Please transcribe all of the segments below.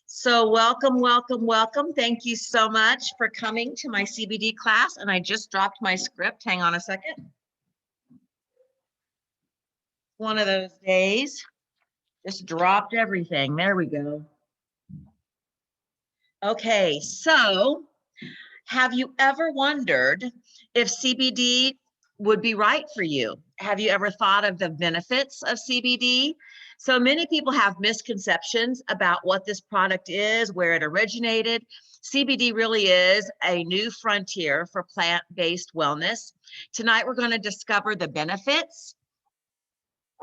So welcome, welcome, welcome. Thank you so much for coming to my CBD class. And I just dropped my script. Hang on a second. One of those days, just dropped everything. There we go. Okay, so have you ever wondered if CBD would be right for you? Have you ever thought of the benefits of CBD? So many people have misconceptions about what this product is, where it originated. CBD really is a new frontier for plant-based wellness. Tonight, we're going to discover the benefits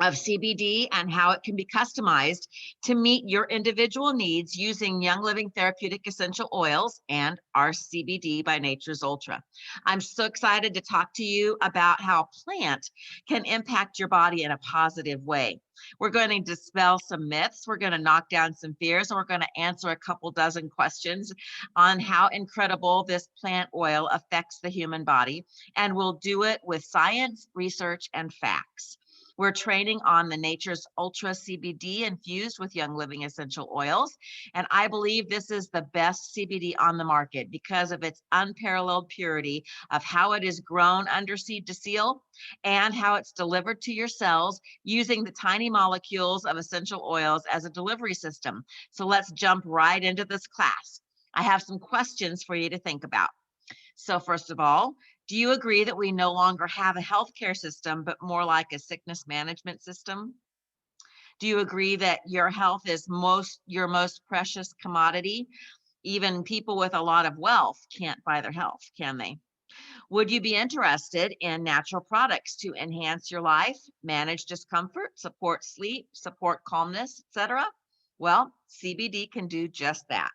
of CBD and how it can be customized to meet your individual needs using Young Living therapeutic essential oils and our CBD by Nature's Ultra. I'm so excited to talk to you about how a plant can impact your body in a positive way. We're going to dispel some myths, we're going to knock down some fears, and we're going to answer a couple dozen questions on how incredible this plant oil affects the human body, and we'll do it with science, research, and facts. We're training on the Nature's Ultra CBD infused with Young Living essential oils. And I believe this is the best CBD on the market because of its unparalleled purity of how it is grown under seed to seal and how it's delivered to your cells using the tiny molecules of essential oils as a delivery system. So let's jump right into this class. I have some questions for you to think about. So first of all, do you agree that we no longer have a healthcare system, but more like a sickness management system? Do you agree that your health is your most precious commodity? Even people with a lot of wealth can't buy their health, can they? Would you be interested in natural products to enhance your life, manage discomfort, support sleep, support calmness, etc.? Well, CBD can do just that.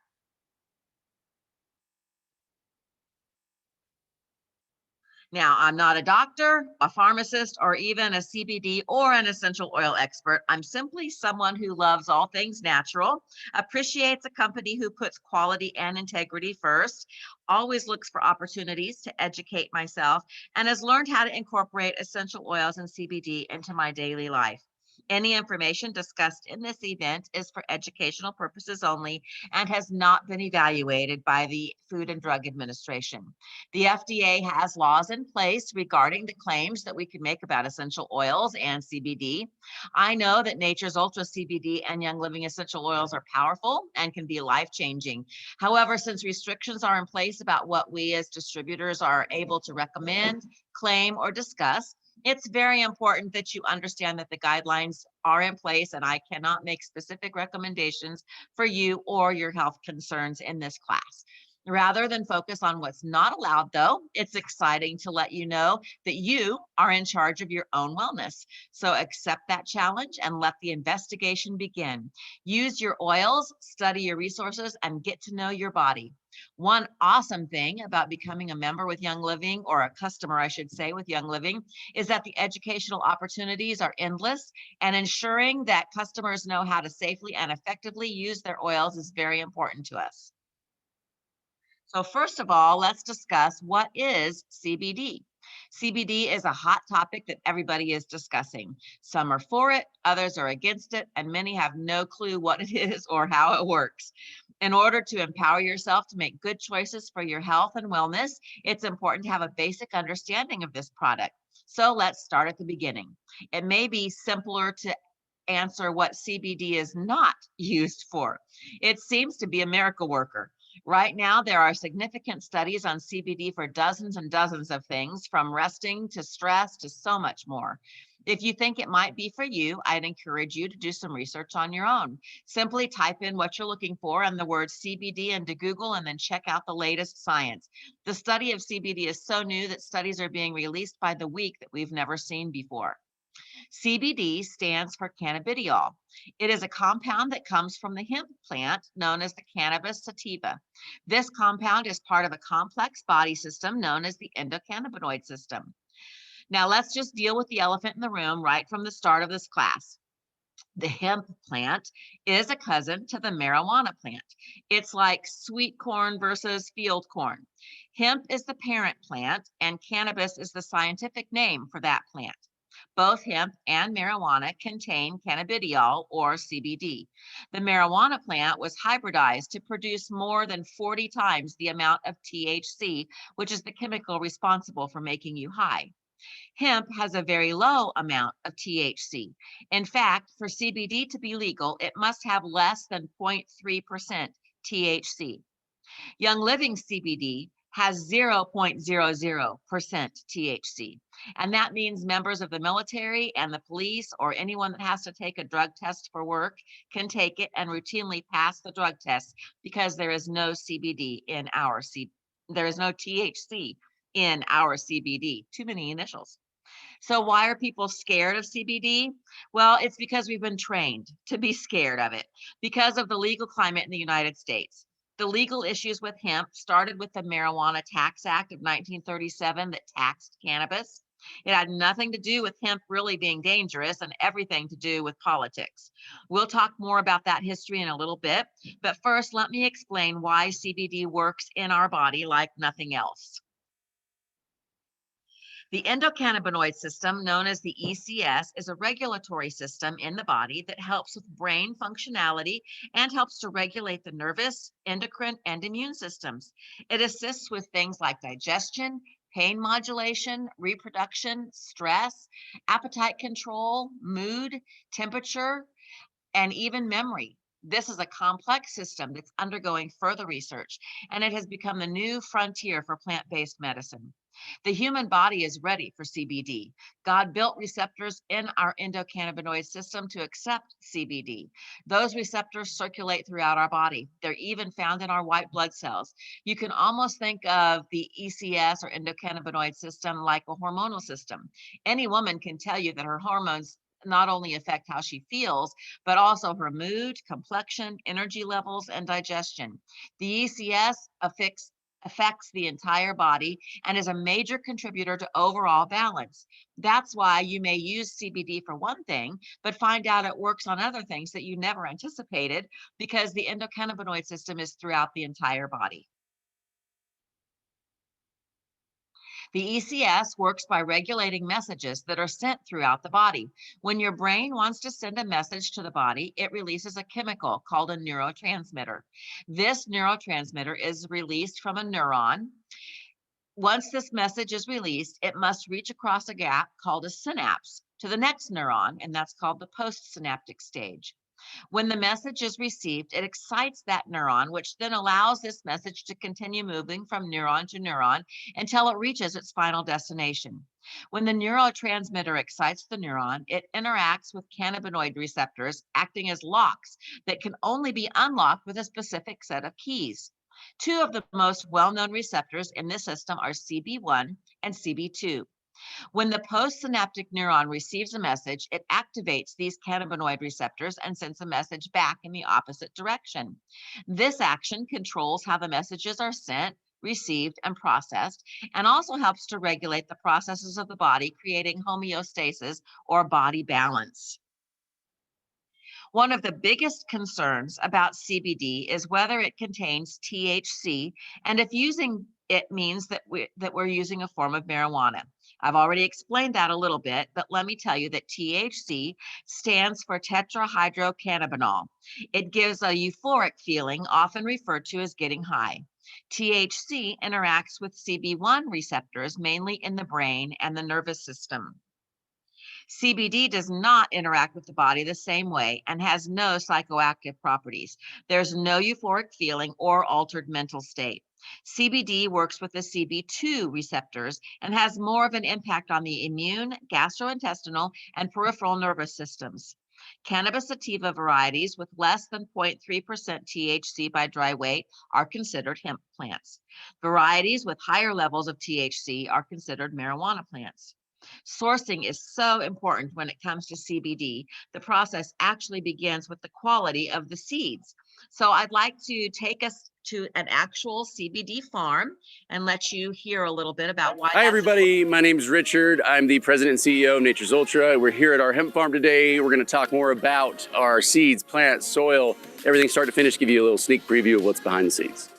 Now, I'm not a doctor, a pharmacist, or even a CBD or an essential oil expert. I'm simply someone who loves all things natural, appreciates a company who puts quality and integrity first, always looks for opportunities to educate myself, and has learned how to incorporate essential oils and CBD into my daily life. Any information discussed in this event is for educational purposes only and has not been evaluated by the Food and Drug Administration. The FDA has laws in place regarding the claims that we can make about essential oils and CBD. I know that Nature's Ultra CBD and Young Living essential oils are powerful and can be life-changing. However, since restrictions are in place about what we as distributors are able to recommend, claim, or discuss, it's very important that you understand that the guidelines are in place and I cannot make specific recommendations for you or your health concerns in this class. Rather than focus on what's not allowed, though, it's exciting to let you know that you are in charge of your own wellness. So accept that challenge and let the investigation begin. Use your oils, study your resources, and get to know your body. One awesome thing about becoming a member with Young Living, or a customer, I should say, with Young Living, is that the educational opportunities are endless, and ensuring that customers know how to safely and effectively use their oils is very important to us. So first of all, let's discuss what is CBD. CBD is a hot topic that everybody is discussing. Some are for it, others are against it, and many have no clue what it is or how it works. In order to empower yourself to make good choices for your health and wellness, it's important to have a basic understanding of this product. So let's start at the beginning. It may be simpler to answer what CBD is not used for. It seems to be a miracle worker. Right now, there are significant studies on CBD for dozens and dozens of things, from resting to stress to so much more. If you think it might be for you, I'd encourage you to do some research on your own. Simply type in what you're looking for and the word CBD into Google and then check out the latest science. The study of CBD is so new that studies are being released by the week that we've never seen before. CBD stands for cannabidiol. It is a compound that comes from the hemp plant known as the cannabis sativa. This compound is part of a complex body system known as the endocannabinoid system. Now let's just deal with the elephant in the room right from the start of this class. The hemp plant is a cousin to the marijuana plant. It's like sweet corn versus field corn. Hemp is the parent plant and cannabis is the scientific name for that plant. Both hemp and marijuana contain cannabidiol or CBD. The marijuana plant was hybridized to produce more than 40 times the amount of THC, which is the chemical responsible for making you high. Hemp has a very low amount of THC. In fact, for CBD to be legal, it must have less than 0.3% THC. Young Living CBD has 0.00% THC. And that means members of the military and the police or anyone that has to take a drug test for work can take it and routinely pass the drug test because there is no CBD in our there is no THC in our CBD. Too many initials. So why are people scared of CBD? Well, it's because we've been trained to be scared of it because of the legal climate in the United States. The legal issues with hemp started with the Marijuana Tax Act of 1937 that taxed cannabis. It had nothing to do with hemp really being dangerous and everything to do with politics. We'll talk more about that history in a little bit, but first let me explain why CBD works in our body like nothing else. The endocannabinoid system, known as the ECS, is a regulatory system in the body that helps with brain functionality and helps to regulate the nervous, endocrine, and immune systems. It assists with things like digestion, pain modulation, reproduction, stress, appetite control, mood, temperature, and even memory. This is a complex system that's undergoing further research, and it has become the new frontier for plant-based medicine. The human body is ready for CBD. God built receptors in our endocannabinoid system to accept CBD. Those receptors circulate throughout our body. They're even found in our white blood cells. You can almost think of the ECS or endocannabinoid system like a hormonal system. Any woman can tell you that her hormones not only affect how she feels, but also her mood, complexion, energy levels, and digestion. The ECS affects the entire body and is a major contributor to overall balance. That's why you may use CBD for one thing, but find out it works on other things that you never anticipated because the endocannabinoid system is throughout the entire body. The ECS works by regulating messages that are sent throughout the body. When your brain wants to send a message to the body, it releases a chemical called a neurotransmitter. This neurotransmitter is released from a neuron. Once this message is released, it must reach across a gap called a synapse to the next neuron, and that's called the postsynaptic stage. When the message is received, it excites that neuron, which then allows this message to continue moving from neuron to neuron until it reaches its final destination. When the neurotransmitter excites the neuron, it interacts with cannabinoid receptors, acting as locks that can only be unlocked with a specific set of keys. Two of the most well-known receptors in this system are CB1 and CB2. When the postsynaptic neuron receives a message, it activates these cannabinoid receptors and sends a message back in the opposite direction. This action controls how the messages are sent, received, and processed, and also helps to regulate the processes of the body, creating homeostasis or body balance. One of the biggest concerns about CBD is whether it contains THC, and if using it means that we're using a form of marijuana. I've already explained that a little bit, but let me tell you that THC stands for tetrahydrocannabinol. It gives a euphoric feeling, often referred to as getting high. THC interacts with CB1 receptors, mainly in the brain and the nervous system. CBD does not interact with the body the same way and has no psychoactive properties. There's no euphoric feeling or altered mental state. CBD works with the CB2 receptors and has more of an impact on the immune, gastrointestinal, and peripheral nervous systems. Cannabis sativa varieties with less than 0.3% THC by dry weight are considered hemp plants. Varieties with higher levels of THC are considered marijuana plants. Sourcing is so important when it comes to CBD. The process actually begins with the quality of the seeds. So I'd like to take us to an actual CBD farm and let you hear a little bit about why. Hi everybody, my name is Richard. I'm the president and CEO of Nature's Ultra. We're here at our hemp farm today. We're going to talk more about our seeds, plants, soil, everything start to finish, give you a little sneak preview of what's behind the scenes.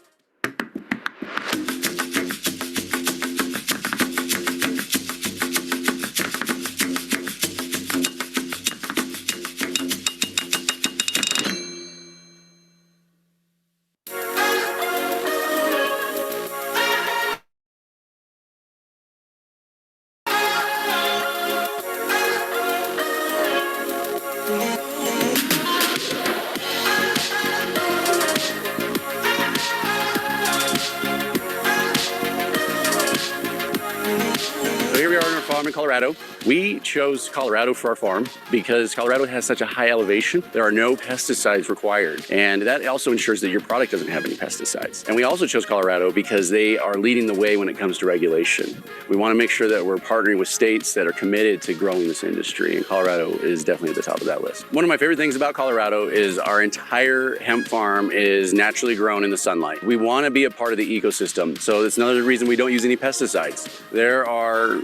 in Colorado. We chose Colorado for our farm because Colorado has such a high elevation. There are no pesticides required. And that also ensures that your product doesn't have any pesticides. And we also chose Colorado because they are leading the way when it comes to regulation. We want to make sure that we're partnering with states that are committed to growing this industry. And Colorado is definitely at the top of that list. One of my favorite things about Colorado is our entire hemp farm is naturally grown in the sunlight. We want to be a part of the ecosystem. So that's another reason we don't use any pesticides. There are,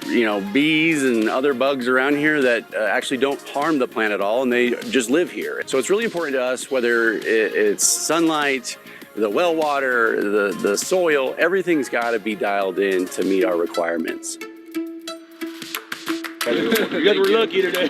bees and other bugs around here that actually don't harm the plant at all, and they just live here. So it's really important to us, whether it's sunlight, the well water, the soil, everything's got to be dialed in to meet our requirements. You guys were lucky today.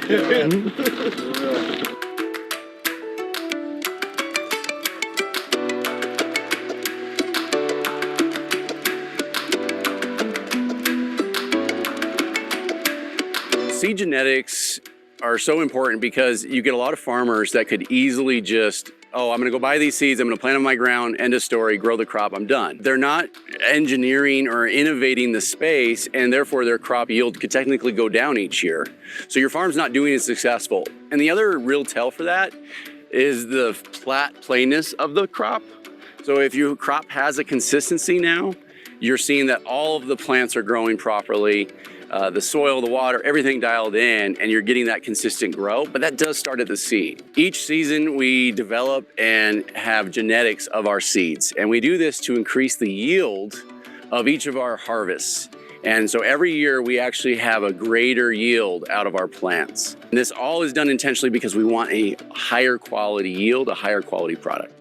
Seed genetics are so important because you get a lot of farmers that could easily just, I'm going to go buy these seeds, I'm going to plant them on my ground, end of story, grow the crop, I'm done. They're not engineering or innovating the space, and therefore their crop yield could technically go down each year. So your farm's not doing as successful. And the other real tell for that is the flat plainness of the crop. So if your crop has a consistency now, you're seeing that all of the plants are growing properly. The soil, the water, everything dialed in, and you're getting that consistent growth. But that does start at the seed. Each season we develop and have genetics of our seeds. And we do this to increase the yield of each of our harvests. And so every year we actually have a greater yield out of our plants. And this all is done intentionally because we want a higher quality yield, a higher quality product.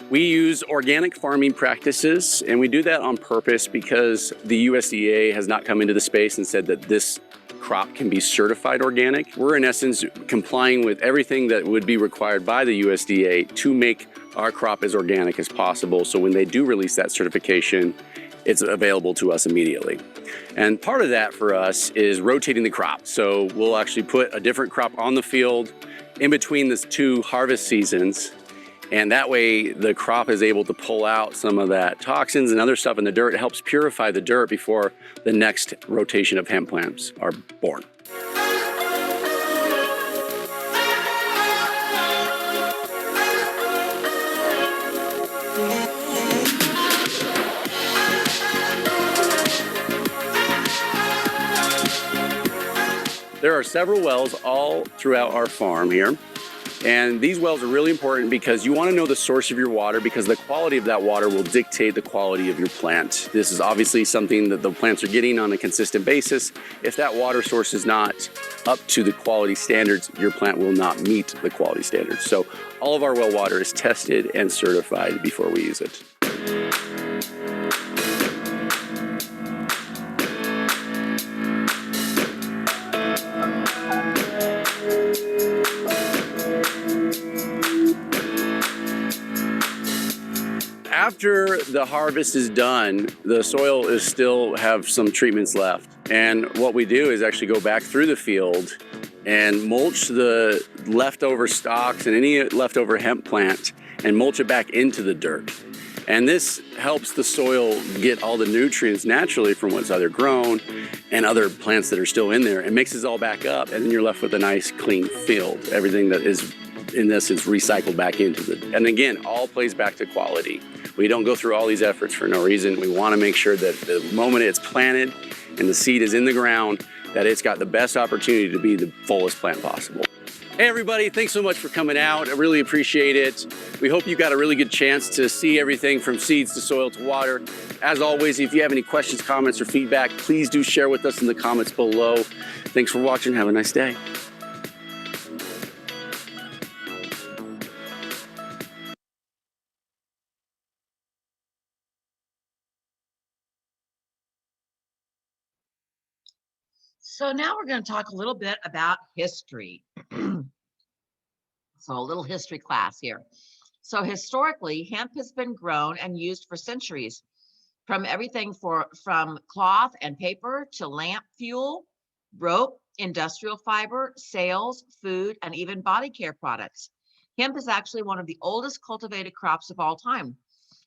We use organic farming practices, and we do that on purpose because the USDA has not come into the space and said that this crop can be certified organic. We're in essence complying with everything that would be required by the USDA to make our crop as organic as possible. So when they do release that certification, it's available to us immediately. And part of that for us is rotating the crop. So we'll actually put a different crop on the field in between the two harvest seasons. And that way the crop is able to pull out some of that toxins and other stuff in the dirt. It helps purify the dirt before the next rotation of hemp plants are born. There are several wells all throughout our farm here. And these wells are really important because you want to know the source of your water because the quality of that water will dictate the quality of your plant. This is obviously something that the plants are getting on a consistent basis. If that water source is not up to the quality standards, your plant will not meet the quality standards. So all of our well water is tested and certified before we use it. After the harvest is done, the soil is still have some treatments left. And what we do is actually go back through the field and mulch the leftover stalks and any leftover hemp plant and mulch it back into the dirt. And this helps the soil get all the nutrients naturally from what's either grown and other plants that are still in there and mixes all back up. And then you're left with a nice clean field. Everything that is in this is recycled back into the, and again, all plays back to quality. We don't go through all these efforts for no reason. We want to make sure that the moment it's planted and the seed is in the ground, that it's got the best opportunity to be the fullest plant possible. Hey everybody, thanks so much for coming out. I really appreciate it. We hope you got a really good chance to see everything from seeds to soil to water. As always, if you have any questions, comments, or feedback, please do share with us in the comments below. Thanks for watching. Have a nice day. So now we're going to talk a little bit about history. So a little history class here. So historically, hemp has been grown and used for centuries, from everything from cloth and paper to lamp fuel, rope, industrial fiber, sails, food, and even body care products. Hemp is actually one of the oldest cultivated crops of all time.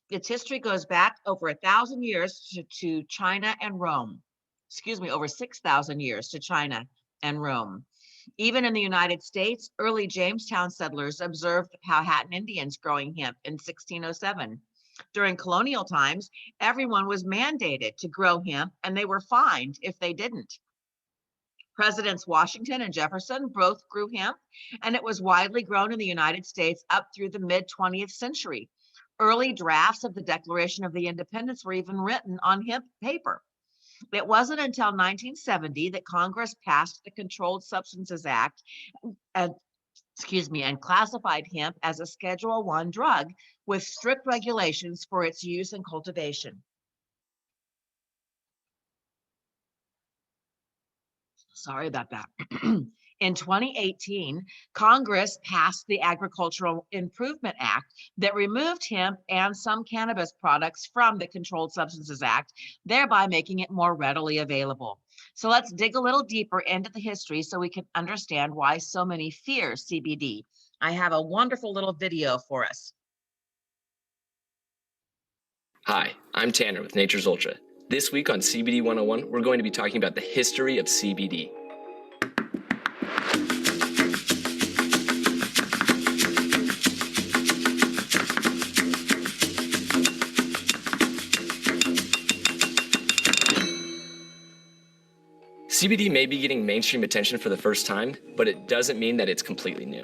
Its history goes back over 1,000 years to China and Rome. Excuse me, over 6,000 years to China and Rome. Even in the United States, early Jamestown settlers observed the Powhatan Indians growing hemp in 1607. During colonial times, everyone was mandated to grow hemp, and they were fined if they didn't. Presidents Washington and Jefferson both grew hemp, and it was widely grown in the United States up through the mid-20th century. Early drafts of the Declaration of the Independence were even written on hemp paper. It wasn't until 1970 that Congress passed the Controlled Substances Act and classified hemp as a Schedule I drug with strict regulations for its use and cultivation. Sorry about that. In 2018, Congress passed the Agricultural Improvement Act that removed hemp and some cannabis products from the Controlled Substances Act, thereby making it more readily available. So let's dig a little deeper into the history so we can understand why so many fear CBD. I have a wonderful little video for us. Hi, I'm Tanner with Nature's Ultra. This week on CBD 101, we're going to be talking about the history of CBD. CBD may be getting mainstream attention for the first time, but it doesn't mean that it's completely new.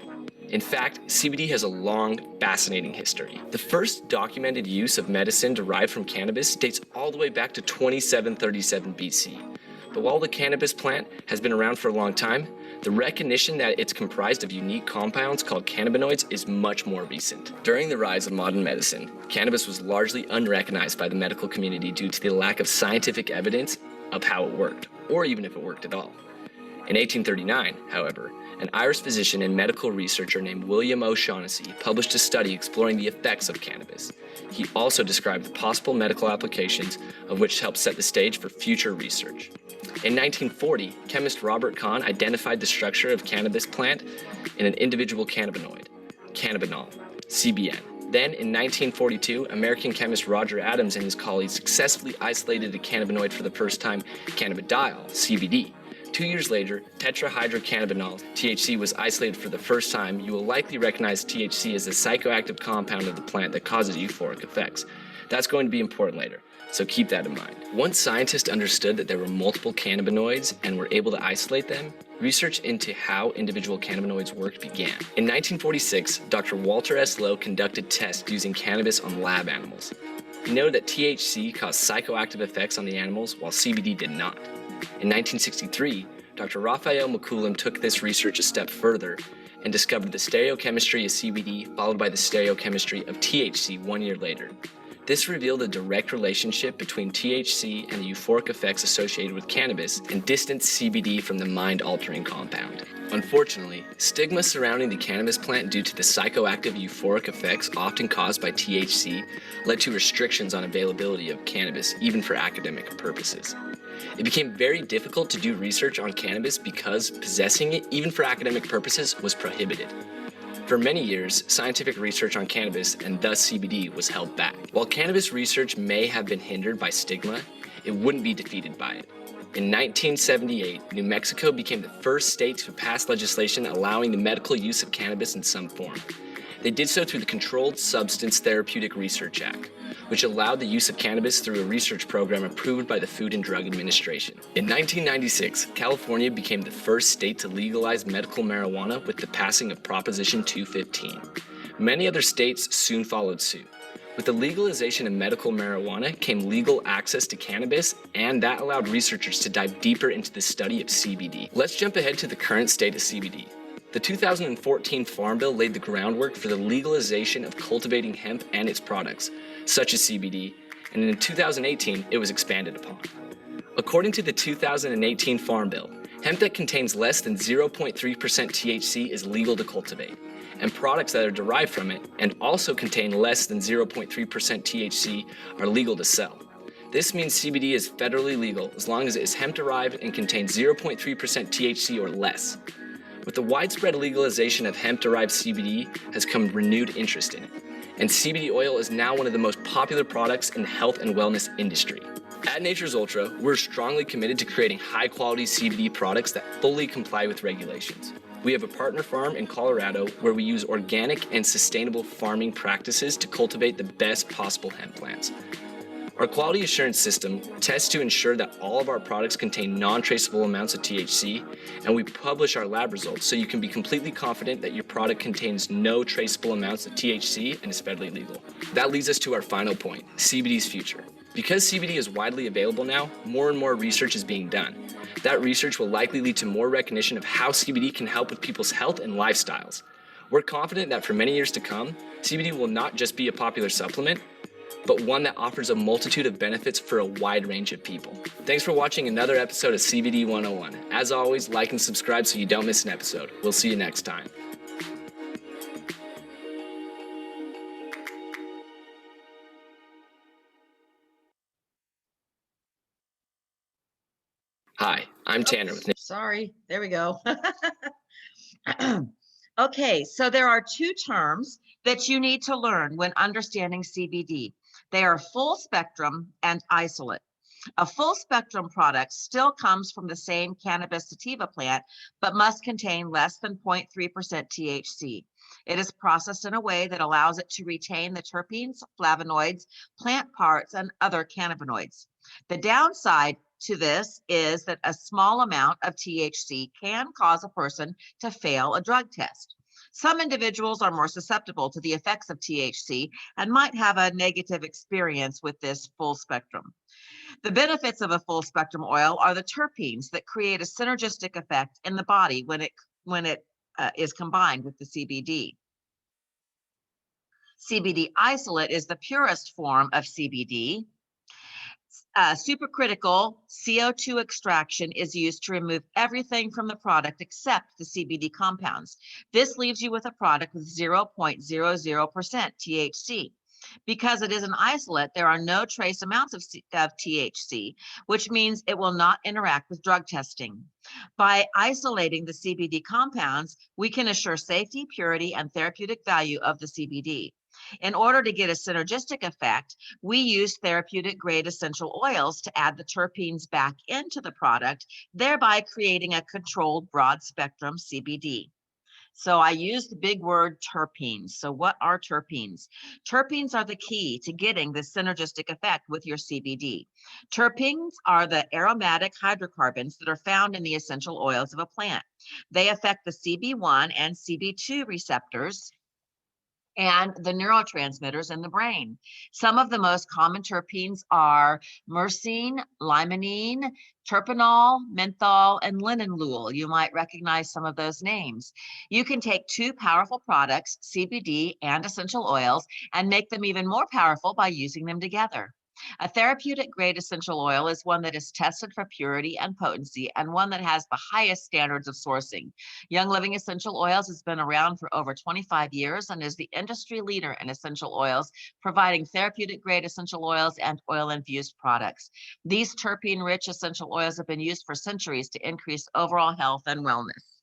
In fact, CBD has a long, fascinating history. The first documented use of medicine derived from cannabis dates all the way back to 2737 BC. But while the cannabis plant has been around for a long time, the recognition that it's comprised of unique compounds called cannabinoids is much more recent. During the rise of modern medicine, cannabis was largely unrecognized by the medical community due to the lack of scientific evidence of how it worked, or even if it worked at all. In 1839, however, an Irish physician and medical researcher named William O'Shaughnessy published a study exploring the effects of cannabis. He also described the possible medical applications of which helped set the stage for future research. In 1940, chemist Robert Kahn identified the structure of cannabis plant in an individual cannabinoid, cannabinol, CBN. Then, in 1942, American chemist Roger Adams and his colleagues successfully isolated a cannabinoid for the first time, cannabidiol, CBD. 2 years later, tetrahydrocannabinol, THC, was isolated for the first time. You will likely recognize THC as the psychoactive compound of the plant that causes euphoric effects. That's going to be important later, so keep that in mind. Once scientists understood that there were multiple cannabinoids and were able to isolate them, research into how individual cannabinoids worked began. In 1946, Dr. Walter S. Lowe conducted tests using cannabis on lab animals. He noted that THC caused psychoactive effects on the animals while CBD did not. In 1963, Dr. Raphael McCoolum took this research a step further and discovered the stereochemistry of CBD followed by the stereochemistry of THC 1 year later. This revealed a direct relationship between THC and the euphoric effects associated with cannabis and distanced CBD from the mind-altering compound. Unfortunately, stigma surrounding the cannabis plant due to the psychoactive euphoric effects often caused by THC led to restrictions on availability of cannabis, even for academic purposes. It became very difficult to do research on cannabis because possessing it, even for academic purposes, was prohibited. For many years, scientific research on cannabis, and thus CBD, was held back. While cannabis research may have been hindered by stigma, it wouldn't be defeated by it. In 1978, New Mexico became the first state to pass legislation allowing the medical use of cannabis in some form. They did so through the Controlled Substance Therapeutic Research Act, which allowed the use of cannabis through a research program approved by the Food and Drug Administration. In 1996, California became the first state to legalize medical marijuana with the passing of Proposition 215. Many other states soon followed suit. With the legalization of medical marijuana came legal access to cannabis, and that allowed researchers to dive deeper into the study of CBD. Let's jump ahead to the current state of CBD. The 2014 Farm Bill laid the groundwork for the legalization of cultivating hemp and its products, such as CBD, and in 2018, it was expanded upon. According to the 2018 Farm Bill, hemp that contains less than 0.3% THC is legal to cultivate, and products that are derived from it and also contain less than 0.3% THC are legal to sell. This means CBD is federally legal as long as it is hemp-derived and contains 0.3% THC or less. With the widespread legalization of hemp-derived CBD has come renewed interest in it. and CBD oil is now one of the most popular products in the health and wellness industry. At Nature's Ultra, we're strongly committed to creating high-quality CBD products that fully comply with regulations. We have a partner farm in Colorado where we use organic and sustainable farming practices to cultivate the best possible hemp plants. Our quality assurance system tests to ensure that all of our products contain non-traceable amounts of THC, and we publish our lab results so you can be completely confident that your product contains no traceable amounts of THC and is federally legal. That leads us to our final point, CBD's future. Because CBD is widely available now, more and more research is being done. That research will likely lead to more recognition of how CBD can help with people's health and lifestyles. We're confident that for many years to come, CBD will not just be a popular supplement, but one that offers a multitude of benefits for a wide range of people. Thanks for watching another episode of CBD 101. As always, like and subscribe so you don't miss an episode. We'll see you next time. Hi, I'm Tanner with Sorry, there we go. Okay, so there are two terms that you need to learn when understanding CBD. They are full spectrum and isolate. A full spectrum product still comes from the same cannabis sativa plant, but must contain less than 0.3% THC. It is processed in a way that allows it to retain the terpenes, flavonoids, plant parts, and other cannabinoids. The downside to this is that a small amount of THC can cause a person to fail a drug test. Some individuals are more susceptible to the effects of THC and might have a negative experience with this full spectrum. The benefits of a full spectrum oil are the terpenes that create a synergistic effect in the body when it is combined with the CBD. CBD isolate is the purest form of CBD. Supercritical CO2 extraction is used to remove everything from the product except the CBD compounds. This leaves you with a product with 0.00% THC. Because it is an isolate, there are no trace amounts of THC, which means it will not interact with drug testing. By isolating the CBD compounds, we can assure safety, purity, and therapeutic value of the CBD. In order to get a synergistic effect, we use therapeutic grade essential oils to add the terpenes back into the product, thereby creating a controlled broad spectrum CBD. So I used the big word terpenes. So what are terpenes? Terpenes are the key to getting the synergistic effect with your CBD. Terpenes are the aromatic hydrocarbons that are found in the essential oils of a plant. They affect the CB1 and CB2 receptors and the neurotransmitters in the brain. Some of the most common terpenes are myrcene, limonene, terpenol, menthol, and linalool. You might recognize some of those names. You can take two powerful products, CBD and essential oils, and make them even more powerful by using them together. A therapeutic grade essential oil is one that is tested for purity and potency and one that has the highest standards of sourcing. Young Living Essential Oils has been around for over 25 years and is the industry leader in essential oils, providing therapeutic grade essential oils and oil-infused products. These terpene-rich essential oils have been used for centuries to increase overall health and wellness.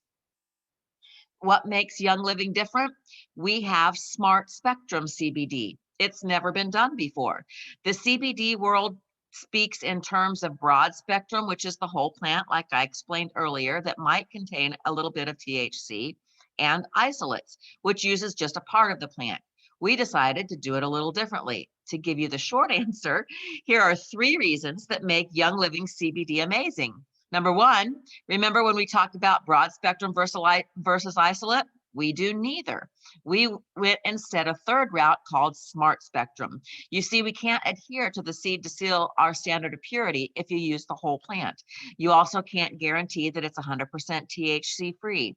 What makes Young Living different? We have smart spectrum CBD. It's never been done before. The CBD world speaks in terms of broad spectrum, which is the whole plant, like I explained earlier, that might contain a little bit of THC, and isolates, which uses just a part of the plant. We decided to do it a little differently. To give you the short answer, here are 3 reasons that make Young Living CBD amazing. Number 1, remember when we talked about broad spectrum versus isolate? We do neither. We went instead a third route called smart spectrum. You see, we can't adhere to the seed to seal our standard of purity if you use the whole plant. You also can't guarantee that it's 100% THC free.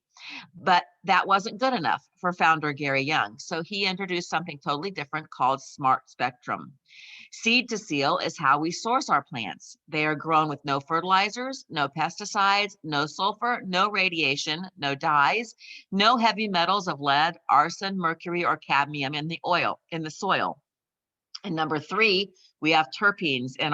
But that wasn't good enough for founder Gary Young, so he introduced something totally different called smart spectrum. Seed to seal is how we source our plants. They are grown with no fertilizers, no pesticides, no sulfur, no radiation, no dyes, no heavy metals of lead, arson, mercury, or cadmium in the soil. And number 3, we have terpenes in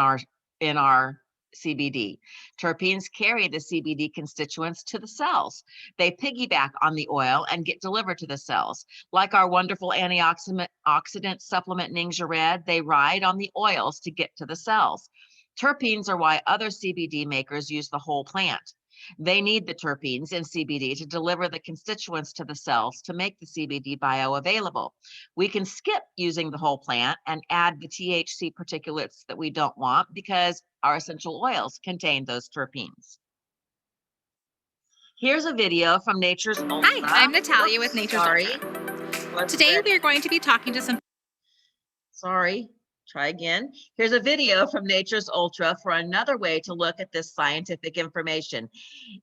our CBD. Terpenes carry the CBD constituents to the cells. They piggyback on the oil and get delivered to the cells. Like our wonderful antioxidant supplement Ningxia Red, they ride on the oils to get to the cells. Terpenes are why other CBD makers use the whole plant. They need the terpenes in CBD to deliver the constituents to the cells to make the CBD bioavailable. We can skip using the whole plant and add the THC particulates that we don't want because our essential oils contain those terpenes. Here's a video from Nature's Ultra. Hi, I'm Natalia with Nature's Sorry. Ultra. Today we are going to be talking to some... Sorry. Try again. Here's a video from Nature's Ultra for another way to look at this scientific information.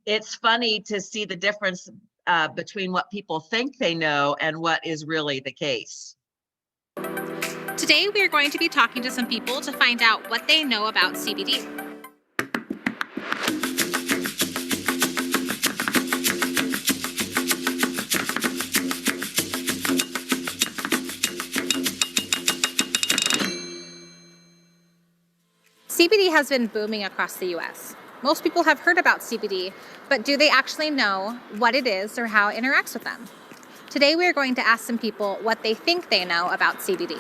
It's funny to see the difference between what people think they know and what is really the case. Today we are going to be talking to some people to find out what they know about CBD. CBD has been booming across the US. Most people have heard about CBD, but do they actually know what it is or how it interacts with them? Today we are going to ask some people what they think they know about CBD.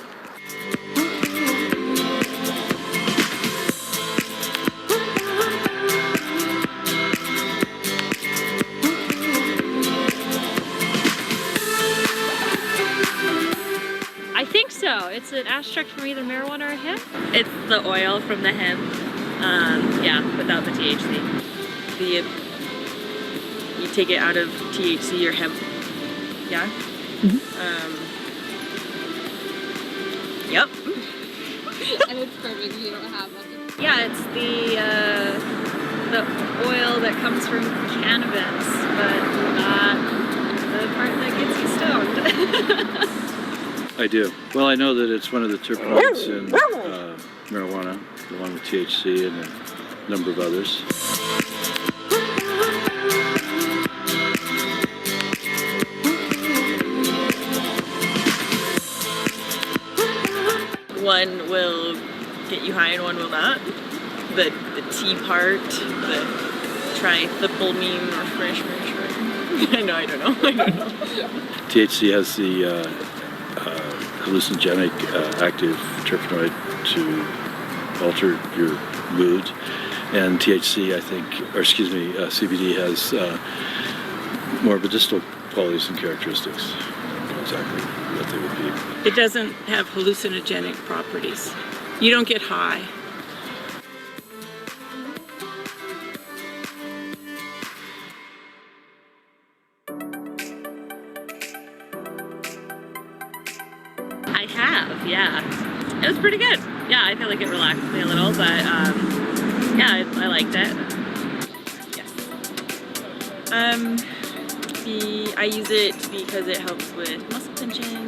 I think so. It's an extract from either marijuana or hemp. It's the oil from the hemp, yeah, without the THC. You take it out of THC or hemp, yeah? Yep. And it's perfect, you don't have one. Yeah, it's the oil that comes from cannabis, but not the part that gets you stoned. I do. Well, I know that it's one of the terpenoids in marijuana, along with THC and a number of others. One will get you high and one will not. The T part, the triethylpylamine or fresh. I don't know. THC has the hallucinogenic active terpenoid to alter your mood, and THC, CBD has more medicinal qualities and characteristics. I don't know exactly what they would be. It doesn't have hallucinogenic properties. You don't get high. I have, yeah. It was pretty good. Yeah, I feel like it relaxed me a little, but yeah, I liked it. Yes. I use it because it helps with muscle tension and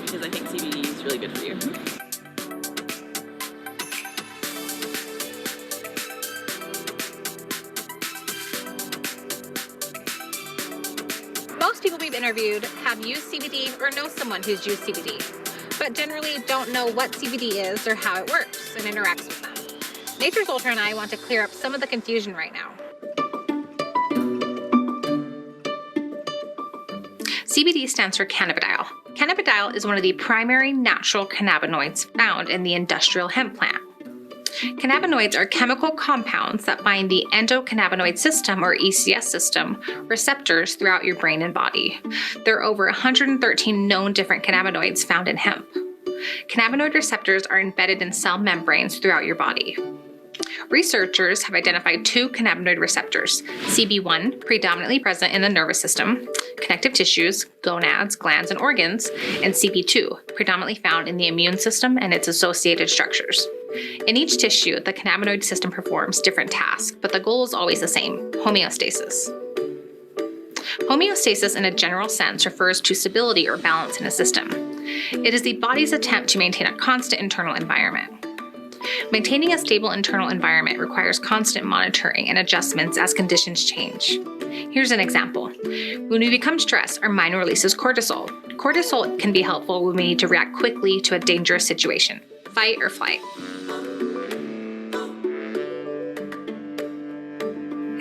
because I think CBD is really good for you. Most people we've interviewed have used CBD or know someone who's used CBD, but generally don't know what CBD is or how it works and interacts with them. Nature's Ultra and I want to clear up some of the confusion right now. CBD stands for cannabidiol. Cannabidiol is one of the primary natural cannabinoids found in the industrial hemp plant. Cannabinoids are chemical compounds that bind the endocannabinoid system, or ECS system, receptors throughout your brain and body. There are over 113 known different cannabinoids found in hemp. Cannabinoid receptors are embedded in cell membranes throughout your body. Researchers have identified two cannabinoid receptors, CB1, predominantly present in the nervous system, connective tissues, gonads, glands, and organs, and CB2, predominantly found in the immune system and its associated structures. In each tissue, the cannabinoid system performs different tasks, but the goal is always the same: homeostasis. Homeostasis, in a general sense, refers to stability or balance in a system. It is the body's attempt to maintain a constant internal environment. Maintaining a stable internal environment requires constant monitoring and adjustments as conditions change. Here's an example. When we become stressed, our mind releases cortisol. Cortisol can be helpful when we need to react quickly to a dangerous situation. Fight or flight.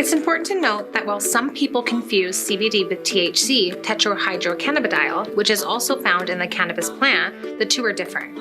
It's important to note that while some people confuse CBD with THC, tetrahydrocannabidiol, which is also found in the cannabis plant, the two are different.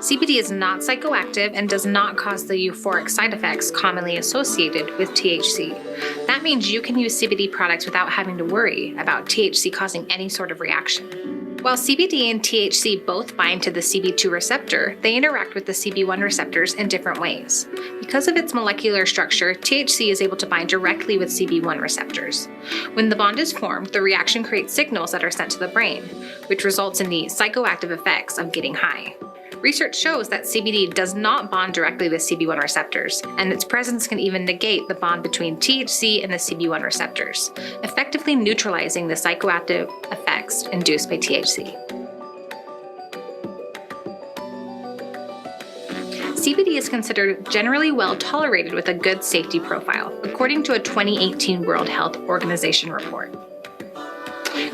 CBD is not psychoactive and does not cause the euphoric side effects commonly associated with THC. That means you can use CBD products without having to worry about THC causing any sort of reaction. While CBD and THC both bind to the CB2 receptor, they interact with the CB1 receptors in different ways. Because of its molecular structure, THC is able to bind directly with CB1 receptors. When the bond is formed, the reaction creates signals that are sent to the brain, which results in the psychoactive effects of getting high. Research shows that CBD does not bond directly with CB1 receptors, and its presence can even negate the bond between THC and the CB1 receptors, effectively neutralizing the psychoactive effects induced by THC. CBD is considered generally well tolerated with a good safety profile, according to a 2018 World Health Organization report.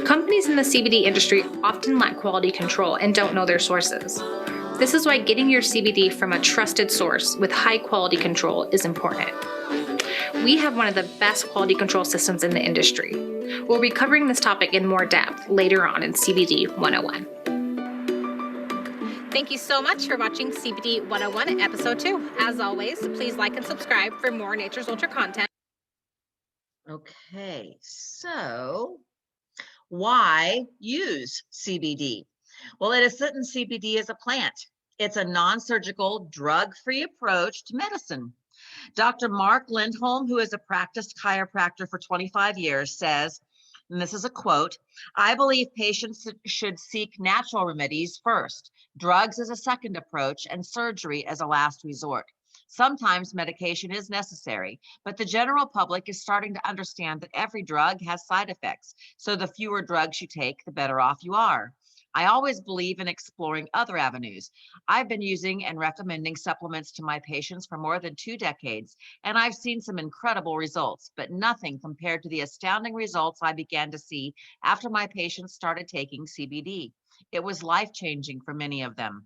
Companies in the CBD industry often lack quality control and don't know their sources. This is why getting your CBD from a trusted source with high quality control is important. We have one of the best quality control systems in the industry. We'll be covering this topic in more depth later on in CBD 101. Thank you so much for watching CBD 101 Episode 2. As always, please like and subscribe for more Nature's Ultra content. Okay, so why use CBD? Well, it is certain CBD is a plant. It's a non-surgical, drug-free approach to medicine. Dr. Mark Lindholm, who is a practiced chiropractor for 25 years, says, and this is a quote, "I believe patients should seek natural remedies first, drugs as a second approach, and surgery as a last resort. Sometimes medication is necessary, but the general public is starting to understand that every drug has side effects, so the fewer drugs you take, the better off you are. I always believe in exploring other avenues. I've been using and recommending supplements to my patients for more than 2 decades, and I've seen some incredible results, but nothing compared to the astounding results I began to see after my patients started taking CBD. It was life-changing for many of them.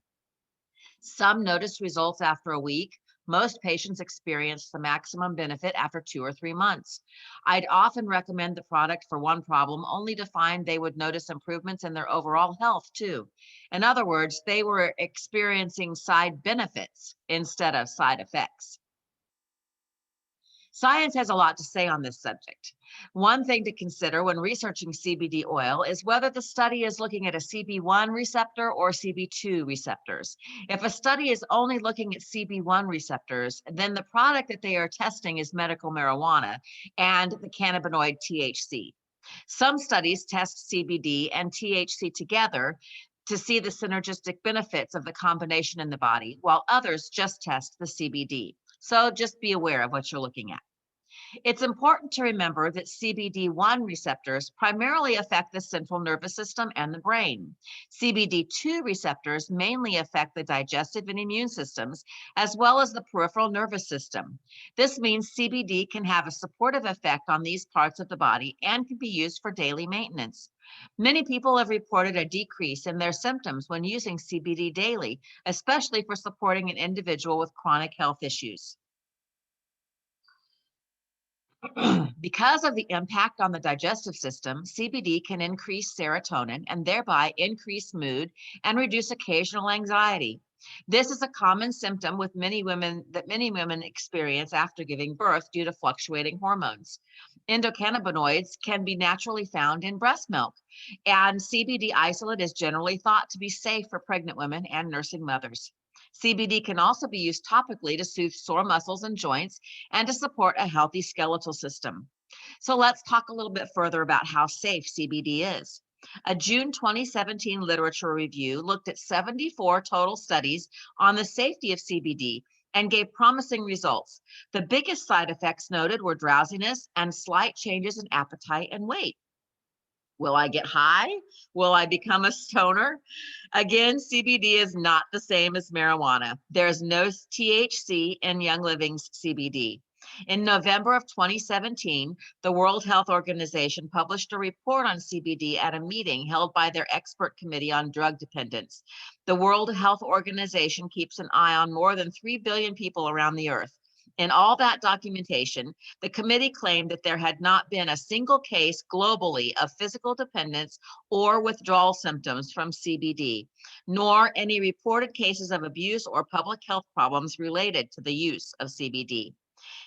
Some noticed results after a week. Most patients experienced the maximum benefit after 2 or 3 months. I'd often recommend the product for one problem, only to find they would notice improvements in their overall health too. In other words, they were experiencing side benefits instead of side effects." Science has a lot to say on this subject. One thing to consider when researching CBD oil is whether the study is looking at a CB1 receptor or CB2 receptors. If a study is only looking at CB1 receptors, then the product that they are testing is medical marijuana and the cannabinoid THC. Some studies test CBD and THC together to see the synergistic benefits of the combination in the body, while others just test the CBD. So just be aware of what you're looking at. It's important to remember that CBD1 receptors primarily affect the central nervous system and the brain. CBD2 receptors mainly affect the digestive and immune systems, as well as the peripheral nervous system. This means CBD can have a supportive effect on these parts of the body and can be used for daily maintenance. Many people have reported a decrease in their symptoms when using CBD daily, especially for supporting an individual with chronic health issues. Because of the impact on the digestive system, CBD can increase serotonin and thereby increase mood and reduce occasional anxiety. This is a common symptom with many women experience after giving birth due to fluctuating hormones. Endocannabinoids can be naturally found in breast milk, and CBD isolate is generally thought to be safe for pregnant women and nursing mothers. CBD can also be used topically to soothe sore muscles and joints and to support a healthy skeletal system. So let's talk a little bit further about how safe CBD is. A June 2017 literature review looked at 74 total studies on the safety of CBD and gave promising results. The biggest side effects noted were drowsiness and slight changes in appetite and weight. Will I get high? Will I become a stoner? Again, CBD is not the same as marijuana. There's no THC in Young Living's CBD. In November of 2017, the World Health Organization published a report on CBD at a meeting held by their expert committee on drug dependence. The World Health Organization keeps an eye on more than 3 billion people around the earth. In all that documentation, the committee claimed that there had not been a single case globally of physical dependence or withdrawal symptoms from CBD, nor any reported cases of abuse or public health problems related to the use of CBD.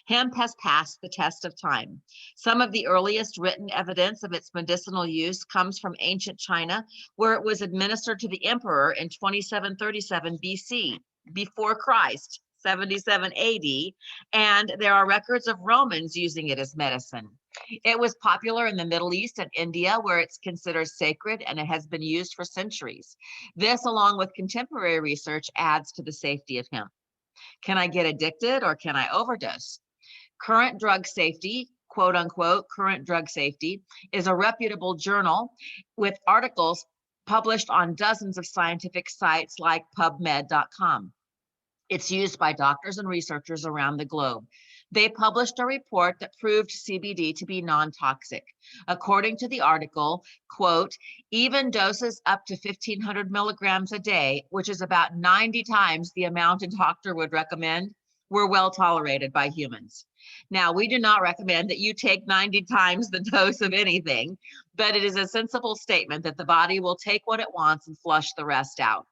Hemp has passed the test of time. Some of the earliest written evidence of its medicinal use comes from ancient China, where it was administered to the emperor in 2737 BC, before Christ, 77 AD, and there are records of Romans using it as medicine. It was popular in the Middle East and India, where it's considered sacred and it has been used for centuries. This, along with contemporary research, adds to the safety of hemp. Can I get addicted or can I overdose? Current Drug Safety, quote unquote, Current Drug Safety, is a reputable journal with articles published on dozens of scientific sites like PubMed.com. It's used by doctors and researchers around the globe. They published a report that proved CBD to be non-toxic. According to the article, quote, even doses up to 1,500 milligrams a day, which is about 90 times the amount a doctor would recommend, were well tolerated by humans. Now, we do not recommend that you take 90 times the dose of anything, but it is a sensible statement that the body will take what it wants and flush the rest out.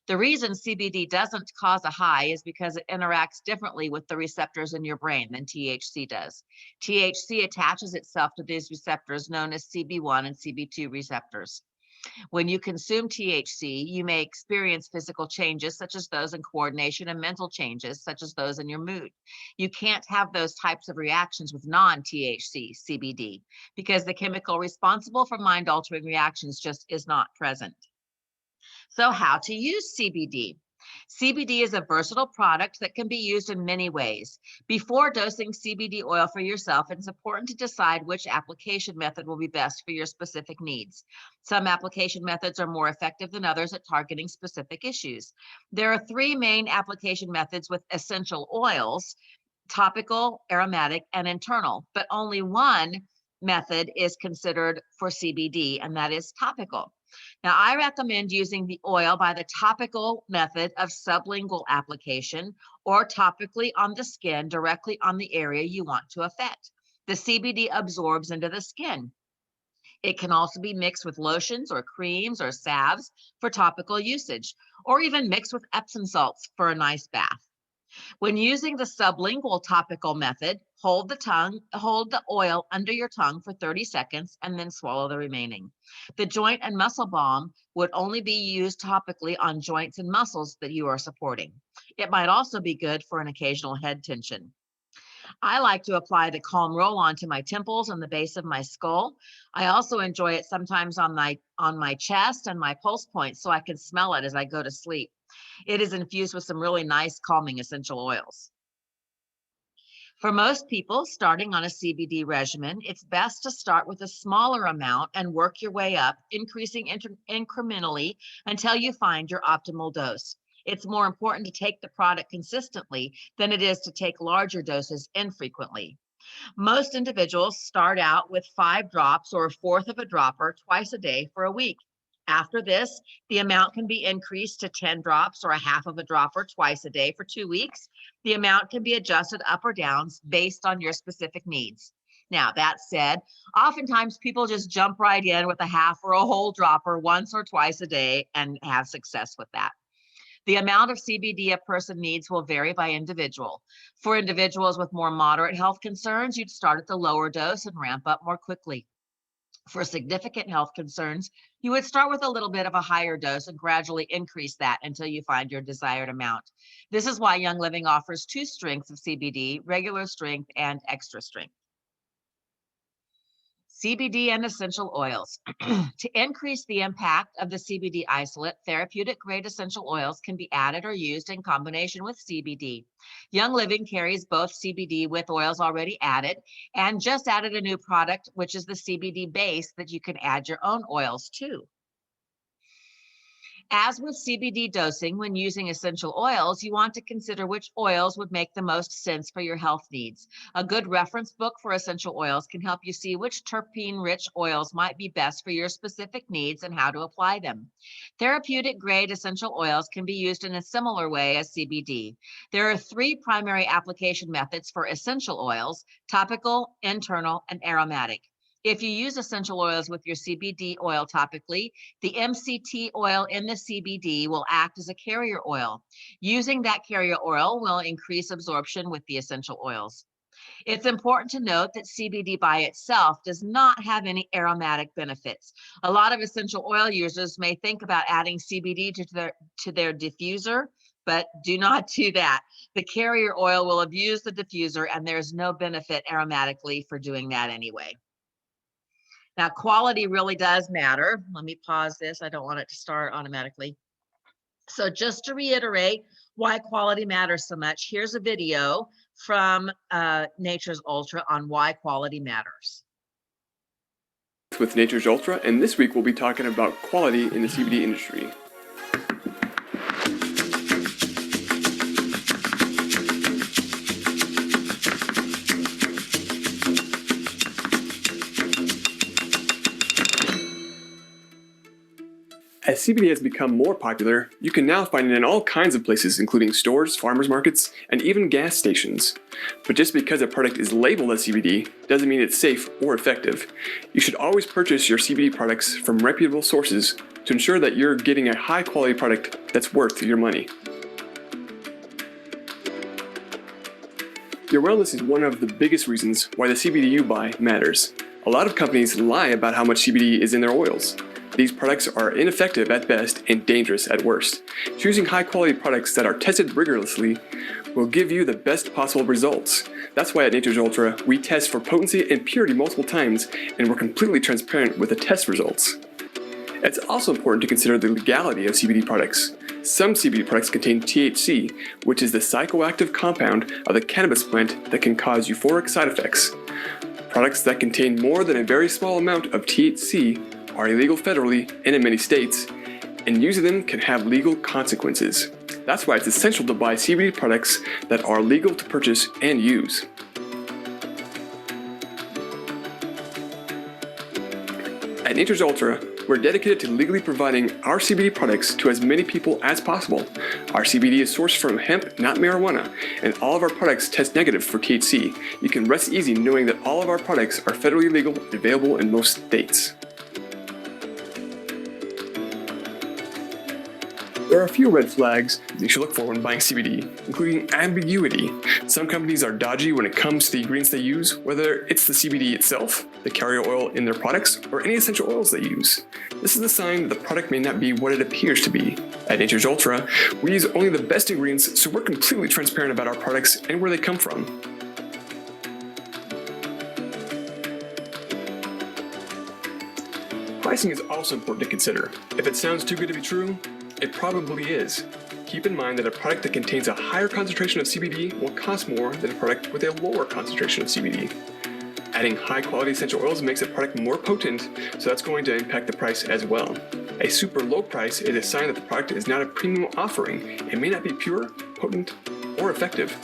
The reason CBD doesn't cause a high is because it interacts differently with the receptors in your brain than THC does. THC attaches itself to these receptors known as CB1 and CB2 receptors. When you consume THC, you may experience physical changes such as those in coordination and mental changes such as those in your mood. You can't have those types of reactions with non-THC CBD because the chemical responsible for mind-altering reactions just is not present. So how to use CBD? CBD is a versatile product that can be used in many ways. Before dosing CBD oil for yourself, it's important to decide which application method will be best for your specific needs. Some application methods are more effective than others at targeting specific issues. There are three main application methods with essential oils: topical, aromatic, and internal, but only one method is considered for CBD, and that is topical. Now, I recommend using the oil by the topical method of sublingual application or topically on the skin directly on the area you want to affect. The CBD absorbs into the skin. It can also be mixed with lotions or creams or salves for topical usage, or even mixed with Epsom salts for a nice bath. When using the sublingual topical method, hold the oil under your tongue for 30 seconds and then swallow the remaining. The joint and muscle balm would only be used topically on joints and muscles that you are supporting. It might also be good for an occasional head tension. I like to apply the Calm Roll onto my temples and the base of my skull. I also enjoy it sometimes on my chest and my pulse points so I can smell it as I go to sleep. It is infused with some really nice calming essential oils. For most people starting on a CBD regimen, it's best to start with a smaller amount and work your way up, increasing incrementally until you find your optimal dose. It's more important to take the product consistently than it is to take larger doses infrequently. Most individuals start out with 5 drops or a fourth of a dropper twice a day for a week. After this, the amount can be increased to 10 drops or a half of a dropper twice a day for 2 weeks. The amount can be adjusted up or down based on your specific needs. Now, that said, oftentimes people just jump right in with a half or a whole dropper once or twice a day and have success with that. The amount of CBD a person needs will vary by individual. For individuals with more moderate health concerns, you'd start at the lower dose and ramp up more quickly. For significant health concerns, you would start with a little bit of a higher dose and gradually increase that until you find your desired amount. This is why Young Living offers 2 strengths of CBD, regular strength and extra strength. CBD and essential oils. To increase the impact of the CBD isolate, therapeutic grade essential oils can be added or used in combination with CBD. Young Living carries both CBD with oils already added and just added a new product, which is the CBD base that you can add your own oils to. As with CBD dosing, when using essential oils, you want to consider which oils would make the most sense for your health needs. A good reference book for essential oils can help you see which terpene-rich oils might be best for your specific needs and how to apply them. Therapeutic-grade essential oils can be used in a similar way as CBD. There are 3 primary application methods for essential oils: topical, internal, and aromatic. If you use essential oils with your CBD oil topically, the MCT oil in the CBD will act as a carrier oil. Using that carrier oil will increase absorption with the essential oils. It's important to note that CBD by itself does not have any aromatic benefits. A lot of essential oil users may think about adding CBD to their diffuser, but do not do that. The carrier oil will abuse the diffuser, and there's no benefit aromatically for doing that anyway. Now, quality really does matter. Let me pause this. I don't want it to start automatically. So just to reiterate why quality matters so much, here's a video from Nature's Ultra on why quality matters. With Nature's Ultra, and this week we'll be talking about quality in the CBD industry. As CBD has become more popular, you can now find it in all kinds of places, including stores, farmers markets, and even gas stations. But just because a product is labeled as CBD doesn't mean it's safe or effective. You should always purchase your CBD products from reputable sources to ensure that you're getting a high quality product that's worth your money. Your wellness is one of the biggest reasons why the CBD you buy matters. A lot of companies lie about how much CBD is in their oils. These products are ineffective at best and dangerous at worst. Choosing high-quality products that are tested rigorously will give you the best possible results. That's why at Nature's Ultra, we test for potency and purity multiple times, and we're completely transparent with the test results. It's also important to consider the legality of CBD products. Some CBD products contain THC, which is the psychoactive compound of the cannabis plant that can cause euphoric side effects. Products that contain more than a very small amount of THC are illegal federally and in many states, and using them can have legal consequences. That's why it's essential to buy CBD products that are legal to purchase and use. At Nature's Ultra, we're dedicated to legally providing our CBD products to as many people as possible. Our CBD is sourced from hemp, not marijuana, and all of our products test negative for THC. You can rest easy knowing that all of our products are federally legal and available in most states. There are a few red flags you should look for when buying CBD, including ambiguity. Some companies are dodgy when it comes to the ingredients they use, whether it's the CBD itself, the carrier oil in their products, or any essential oils they use. This is a sign that the product may not be what it appears to be. At Nature's Ultra, we use only the best ingredients, so we're completely transparent about our products and where they come from. Pricing is also important to consider. If it sounds too good to be true, it probably is. Keep in mind that a product that contains a higher concentration of CBD will cost more than a product with a lower concentration of CBD. Adding high-quality essential oils makes a product more potent, so that's going to impact the price as well. A super low price is a sign that the product is not a premium offering. It may not be pure, potent, or effective.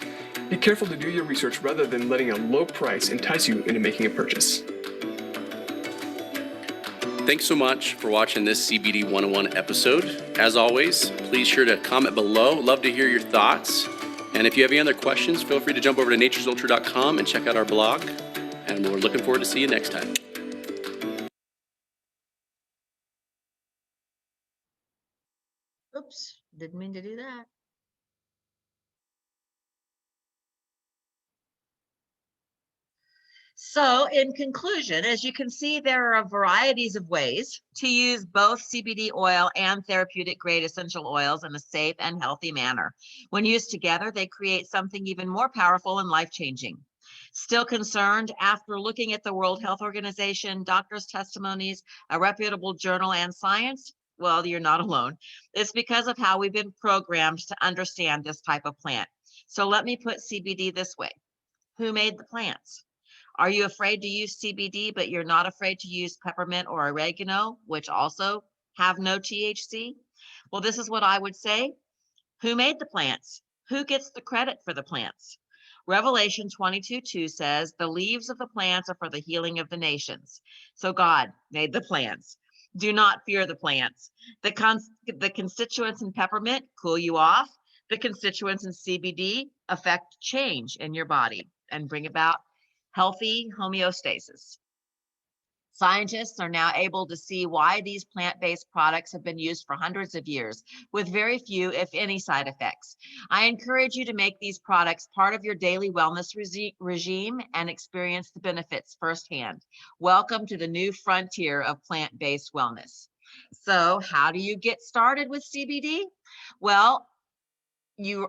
Be careful to do your research rather than letting a low price entice you into making a purchase. Thanks so much for watching this CBD 101 episode. As always, please sure to comment below. Love to hear your thoughts. And if you have any other questions, feel free to jump over to naturesultra.com and check out our blog. And we're looking forward to see you next time. Oops, didn't mean to do that. So in conclusion, as you can see, there are varieties of ways to use both CBD oil and therapeutic grade essential oils in a safe and healthy manner. When used together, they create something even more powerful and life-changing. Still concerned after looking at the World Health Organization, doctors' testimonies, a reputable journal, and science? Well, you're not alone. It's because of how we've been programmed to understand this type of plant. So let me put CBD this way. Who made the plants? Are you afraid to use CBD, but you're not afraid to use peppermint or oregano, which also have no THC? Well, this is what I would say. Who made the plants? Who gets the credit for the plants? Revelation 22:2 says, the leaves of the plants are for the healing of the nations. So God made the plants. Do not fear the plants. The constituents in peppermint cool you off. The constituents in CBD affect change in your body and bring about healthy homeostasis. Scientists are now able to see why these plant-based products have been used for hundreds of years with very few, if any, side effects. I encourage you to make these products part of your daily wellness regime and experience the benefits firsthand. Welcome to the new frontier of plant-based wellness. So how do you get started with CBD? Well,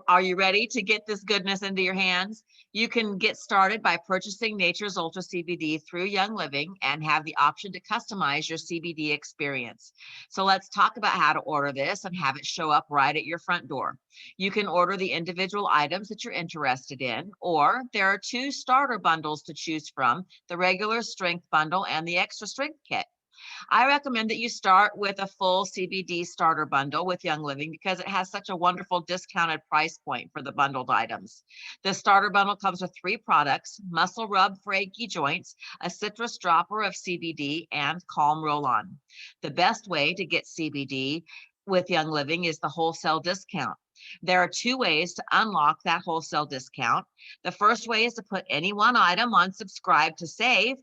are you ready to get this goodness into your hands? You can get started by purchasing Nature's Ultra CBD through Young Living and have the option to customize your CBD experience. So let's talk about how to order this and have it show up right at your front door. You can order the individual items that you're interested in, or there are 2 starter bundles to choose from, the regular strength bundle and the extra strength kit. I recommend that you start with a full CBD starter bundle with Young Living because it has such a wonderful discounted price point for the bundled items. The starter bundle comes with 3 products: muscle rub for achy joints, a citrus dropper of CBD, and Calm Roll On. The best way to get CBD with Young Living is the wholesale discount. There are 2 ways to unlock that wholesale discount. The first way is to put any one item on subscribe to save,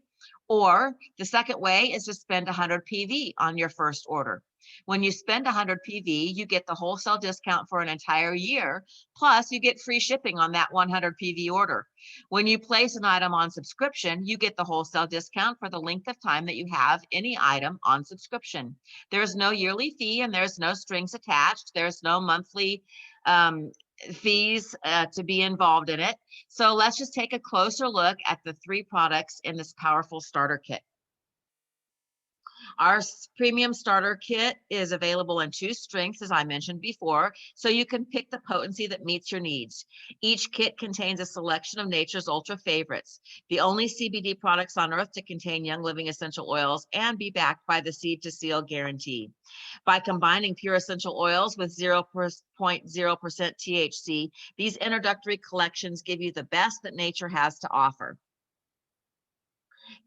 or the second way is to spend 100 PV on your first order. When you spend 100 PV, you get the wholesale discount for an entire year, plus you get free shipping on that 100 PV order. When you place an item on subscription, you get the wholesale discount for the length of time that you have any item on subscription. There's no yearly fee and there's no strings attached. There's no monthly fees to be involved in it. So let's just take a closer look at the 3 products in this powerful starter kit. Our premium starter kit is available in 2 strengths, as I mentioned before, so you can pick the potency that meets your needs. Each kit contains a selection of Nature's Ultra favorites, the only CBD products on earth to contain Young Living essential oils and be backed by the seed to seal guarantee. By combining pure essential oils with 0.0% THC, these introductory collections give you the best that nature has to offer.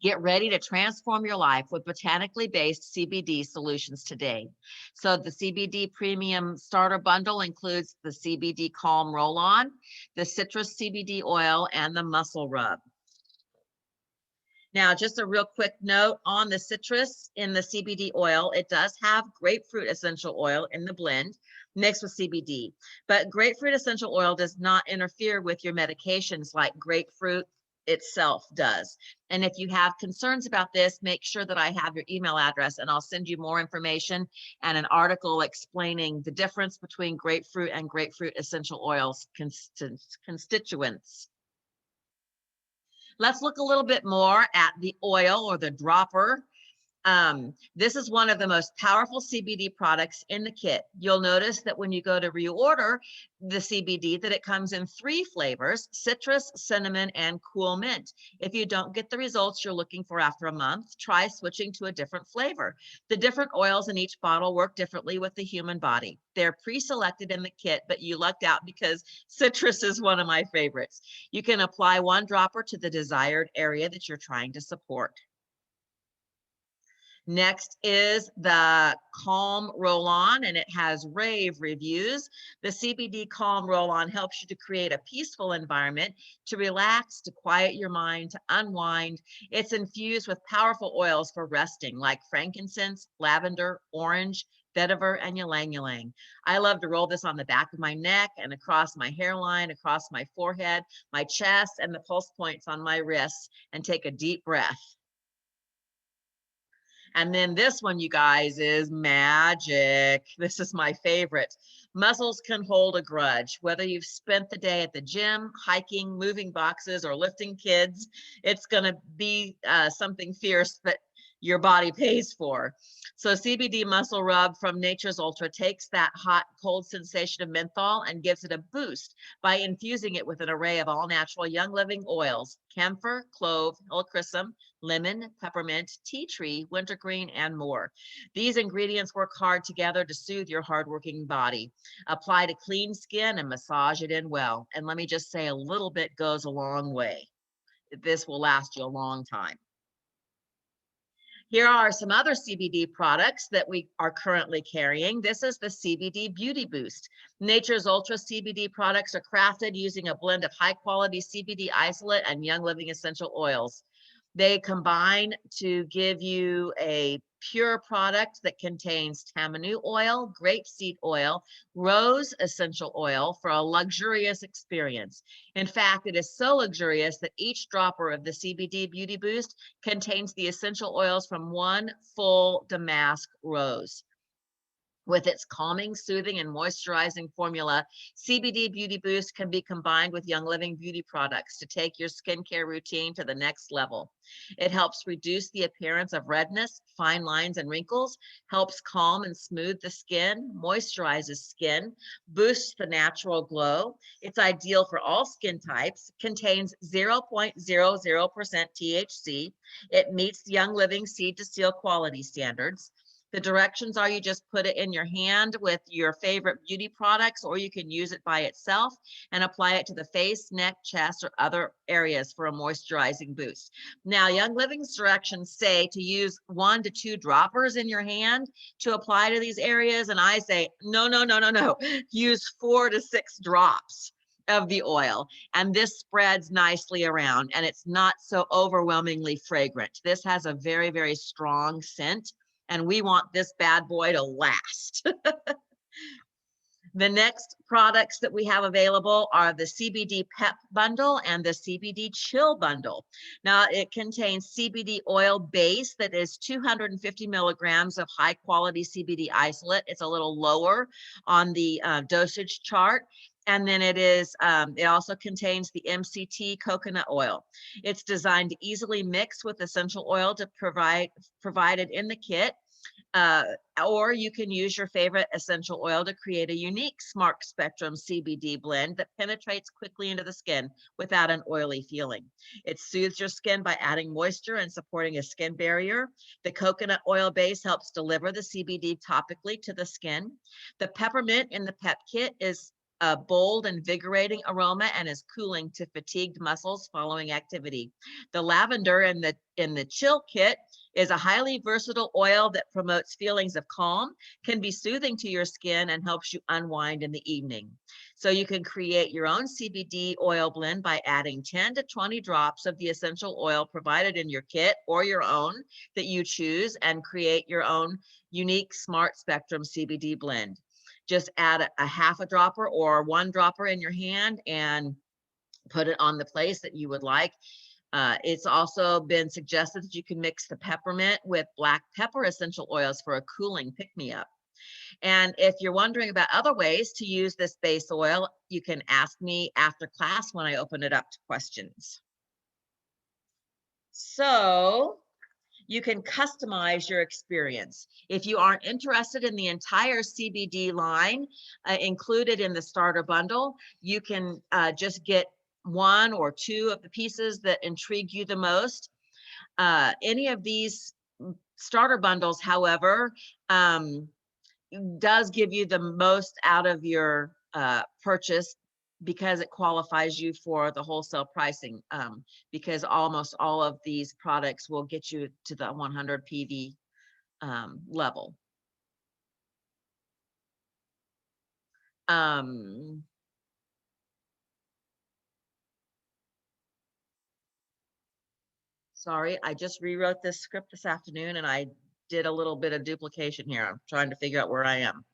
Get ready to transform your life with botanically based CBD solutions today. So the CBD Premium Starter Bundle includes the CBD Calm Roll On, the Citrus CBD Oil, and the Muscle Rub. Now, just a real quick note on the citrus in the CBD oil. It does have grapefruit essential oil in the blend mixed with CBD, but grapefruit essential oil does not interfere with your medications like grapefruit itself does. And if you have concerns about this, make sure that I have your email address and I'll send you more information and an article explaining the difference between grapefruit and grapefruit essential oils constituents. Let's look a little bit more at the oil or the dropper. This is one of the most powerful CBD products in the kit. You'll notice that when you go to reorder the CBD that it comes in 3 flavors: citrus, cinnamon, and cool mint. If you don't get the results you're looking for after a month, try switching to a different flavor. The different oils in each bottle work differently with the human body. They're pre-selected in the kit, but you lucked out because citrus is one of my favorites. You can apply 1 dropper to the desired area that you're trying to support. Next is the Calm Roll On, and it has rave reviews. The CBD Calm Roll On helps you to create a peaceful environment, to relax, to quiet your mind, to unwind. It's infused with powerful oils for resting, like frankincense, lavender, orange, vetiver, and ylang ylang. I love to roll this on the back of my neck and across my hairline, across my forehead, my chest, and the pulse points on my wrists, and take a deep breath. And then this one, you guys, is magic. This is my favorite. Muscles can hold a grudge. Whether you've spent the day at the gym, hiking, moving boxes, or lifting kids, it's going to be something fierce, but your body pays for. So CBD Muscle Rub from Nature's Ultra takes that hot, cold sensation of menthol and gives it a boost by infusing it with an array of all-natural Young Living oils: camphor, clove, helichrysum, lemon, peppermint, tea tree, wintergreen, and more. These ingredients work hard together to soothe your hardworking body. Apply to clean skin and massage it in well. And let me just say, a little bit goes a long way. This will last you a long time. Here are some other CBD products that we are currently carrying. This is the Cbd Beauty Boost. Nature's Ultra CBD products are crafted using a blend of high-quality CBD isolate and Young Living essential oils. They combine to give you a pure product that contains tamanu oil, grapeseed oil, rose essential oil for a luxurious experience. In fact, it is so luxurious that each dropper of the Cbd Beauty Boost contains the essential oils from one full damask rose. With its calming, soothing, and moisturizing formula, Cbd Beauty Boost can be combined with Young Living beauty products to take your skincare routine to the next level. It helps reduce the appearance of redness, fine lines, and wrinkles, helps calm and smooth the skin, moisturizes skin, boosts the natural glow. It's ideal for all skin types, contains 0.00% THC. It meets Young Living seed to seal quality standards. The directions are you just put it in your hand with your favorite beauty products, or you can use it by itself and apply it to the face, neck, chest, or other areas for a moisturizing boost. Now, Young Living's directions say to use 1 to 2 droppers in your hand to apply to these areas. And I say, no. Use 4 to 6 drops of the oil. And this spreads nicely around, and it's not so overwhelmingly fragrant. This has a very, very strong scent, and we want this bad boy to last. The next products that we have available are the CBD Pep Bundle and the CBD Chill Bundle. Now, it contains CBD oil base that is 250 milligrams of high quality CBD isolate. It's a little lower on the dosage chart. And then it also contains the MCT coconut oil. It's designed to easily mix with essential oil to provided in the kit. Or you can use your favorite essential oil to create a unique Smart Spectrum CBD blend that penetrates quickly into the skin without an oily feeling. It soothes your skin by adding moisture and supporting a skin barrier. The coconut oil base helps deliver the CBD topically to the skin. The peppermint in the Pep Kit is a bold, invigorating aroma and is cooling to fatigued muscles following activity. The lavender in the Chill Kit is a highly versatile oil that promotes feelings of calm, can be soothing to your skin, and helps you unwind in the evening. So you can create your own CBD oil blend by adding 10 to 20 drops of the essential oil provided in your kit, or your own that you choose, and create your own unique Smart Spectrum CBD blend. Just add a half a dropper or 1 dropper in your hand and put it on the place that you would like. It's also been suggested that you can mix the peppermint with black pepper essential oils for a cooling pick-me-up. And if you're wondering about other ways to use this base oil, you can ask me after class when I open it up to questions. So you can customize your experience. If you aren't interested in the entire CBD line included in the starter bundle, you can just get 1 or 2 of the pieces that intrigue you the most. Any of these starter bundles, however, does give you the most out of your purchase, because it qualifies you for the wholesale pricing, because almost all of these products will get you to the 100 PV level. Sorry, I just rewrote this script this afternoon and I did a little bit of duplication here. I'm trying to figure out where I am.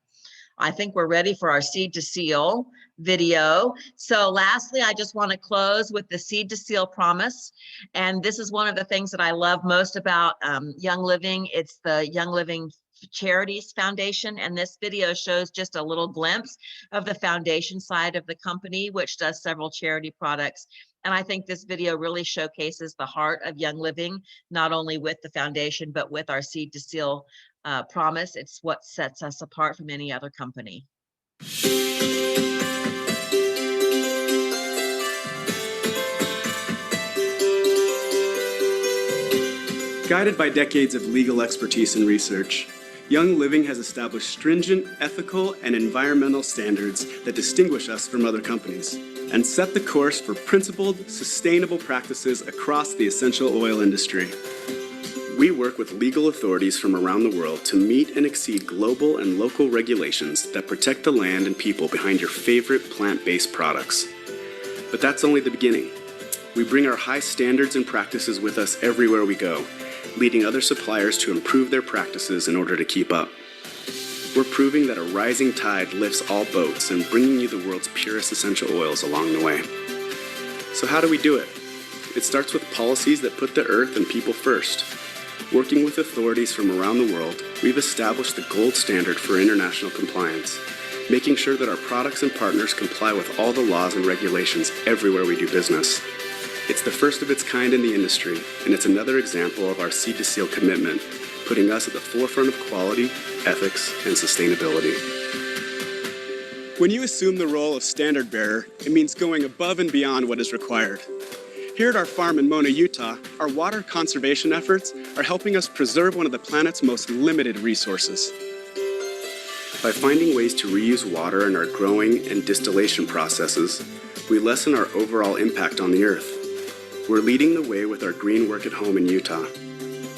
I think we're ready for our Seed to Seal video. So lastly, I just want to close with the Seed to Seal promise. And this is one of the things that I love most about Young Living. It's the Young Living Charities Foundation, and this video shows just a little glimpse of the foundation side of the company, which does several charity products. And I think this video really showcases the heart of Young Living, not only with the foundation, but with our Seed to Seal promise. It's what sets us apart from any other company. Guided by decades of legal expertise and research, Young Living has established stringent ethical and environmental standards that distinguish us from other companies and set the course for principled, sustainable practices across the essential oil industry. We work with legal authorities from around the world to meet and exceed global and local regulations that protect the land and people behind your favorite plant-based products. But that's only the beginning. We bring our high standards and practices with us everywhere we go, leading other suppliers to improve their practices in order to keep up. We're proving that a rising tide lifts all boats and bringing you the world's purest essential oils along the way. So how do we do it? It starts with policies that put the earth and people first. Working with authorities from around the world, we've established the gold standard for international compliance, making sure that our products and partners comply with all the laws and regulations everywhere we do business. It's the first of its kind in the industry, and it's another example of our Seed to Seal commitment, putting us at the forefront of quality, ethics, and sustainability. When you assume the role of standard bearer, it means going above and beyond what is required. Here at our farm in Mona, Utah, our water conservation efforts are helping us preserve one of the planet's most limited resources. By finding ways to reuse water in our growing and distillation processes, we lessen our overall impact on the earth. We're leading the way with our green work at home in Utah.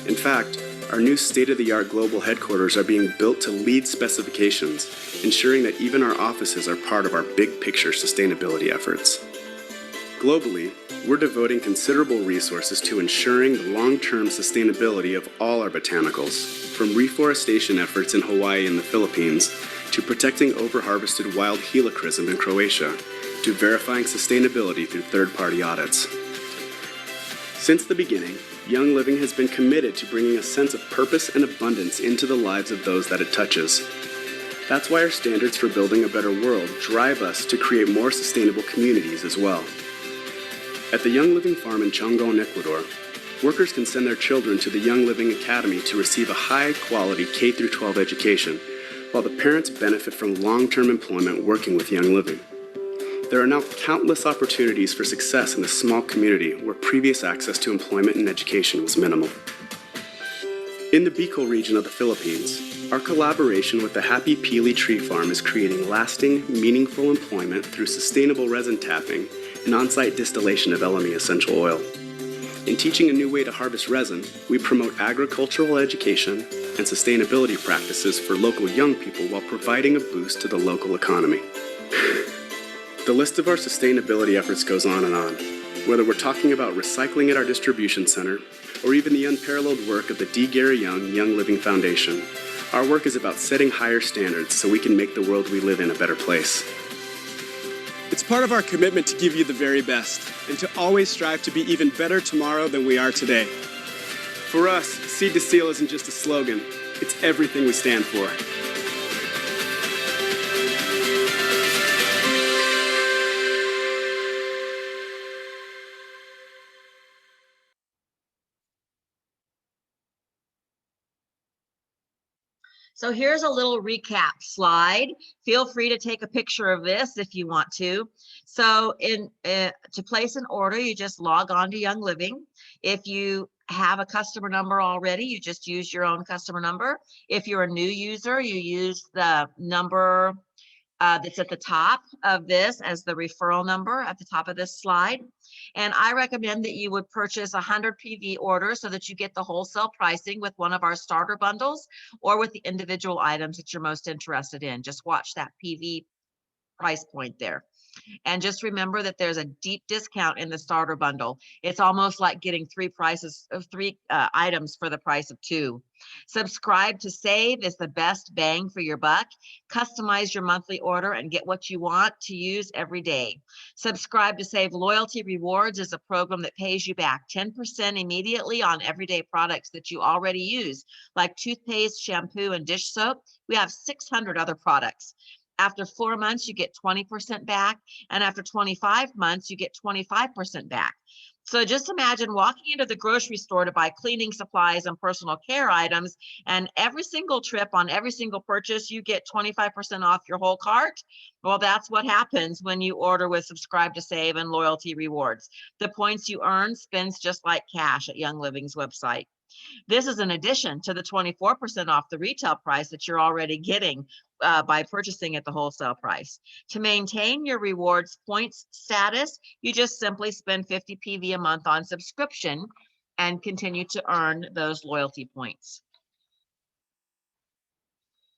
In fact, our new state-of-the-art global headquarters are being built to LEED specifications, ensuring that even our offices are part of our big picture sustainability efforts. Globally, we're devoting considerable resources to ensuring the long-term sustainability of all our botanicals, from reforestation efforts in Hawaii and the Philippines, to protecting overharvested wild helichrysum in Croatia, to verifying sustainability through third-party audits. Since the beginning, Young Living has been committed to bringing a sense of purpose and abundance into the lives of those that it touches. That's why our standards for building a better world drive us to create more sustainable communities as well. At the Young Living Farm in Chongon, Ecuador, workers can send their children to the Young Living Academy to receive a high-quality K-12 education, while the parents benefit from long-term employment working with Young Living. There are now countless opportunities for success in this small community where previous access to employment and education was minimal. In the Bicol region of the Philippines, our collaboration with the Happy Pili Tree Farm is creating lasting, meaningful employment through sustainable resin tapping and on-site distillation of LME essential oil. In teaching a new way to harvest resin, we promote agricultural education and sustainability practices for local young people while providing a boost to the local economy. The list of our sustainability efforts goes on and on. Whether we're talking about recycling at our distribution center, or even the unparalleled work of the D. Gary Young Young Living Foundation, our work is about setting higher standards so we can make the world we live in a better place. It's part of our commitment to give you the very best and to always strive to be even better tomorrow than we are today. For us, Seed to Seal isn't just a slogan, it's everything we stand for. So here's a little recap slide. Feel free to take a picture of this if you want to. So to place an order, you just log on to Young Living. If you have a customer number already, you just use your own customer number. If you're a new user, you use the number that's at the top of this as the referral number at the top of this slide. And I recommend that you would purchase 100 PV orders so that you get the wholesale pricing with one of our starter bundles or with the individual items that you're most interested in. Just watch that PV price point there. And just remember that there's a deep discount in the starter bundle. It's almost like getting three items for the price of two. Subscribe to Save is the best bang for your buck. Customize your monthly order and get what you want to use every day. Subscribe to Save Loyalty Rewards is a program that pays you back 10% immediately on everyday products that you already use, like toothpaste, shampoo, and dish soap. We have 600 other products. After 4 months, you get 20% back. And after 25 months, you get 25% back. So just imagine walking into the grocery store to buy cleaning supplies and personal care items, and every single trip on every single purchase, you get 25% off your whole cart. Well, that's what happens when you order with Subscribe to Save and loyalty rewards. The points you earn spends just like cash at Young Living's website. This is in addition to the 24% off the retail price that you're already getting by purchasing at the wholesale price. To maintain your rewards points status, you just simply spend 50 PV a month on subscription and continue to earn those loyalty points.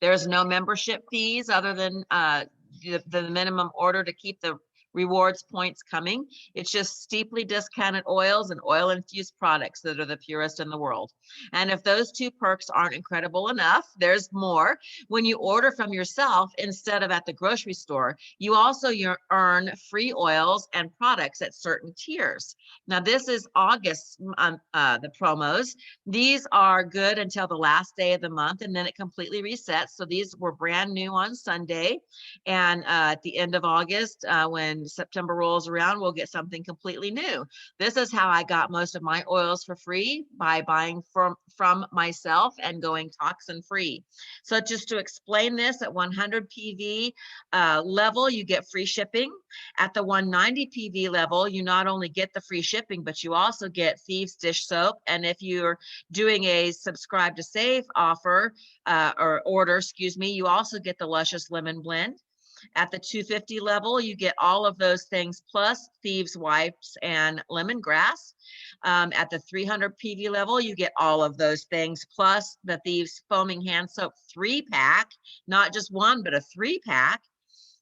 There's no membership fees other than the minimum order to keep the rewards points coming. It's just steeply discounted oils and oil infused products that are the purest in the world. And if those two perks aren't incredible enough, there's more. When you order from yourself instead of at the grocery store, you also earn free oils and products at certain tiers. Now this is August, the promos. These are good until the last day of the month, and then it completely resets. So these were brand new on Sunday, and at the end of August, when September rolls around, we'll get something completely new. This is how I got most of my oils for free, by buying from myself and going toxin free. So just to explain this, at 100 PV level, you get free shipping. At the 190 PV level, you not only get the free shipping, but you also get Thieves dish soap. And if you're doing a Subscribe to Save offer or order, excuse me, you also get the Luscious Lemon Blend. At the 250 level, you get all of those things plus Thieves wipes and lemongrass. At the 300 PV level, you get all of those things plus the Thieves foaming hand soap 3-pack, not just one, but a 3-pack.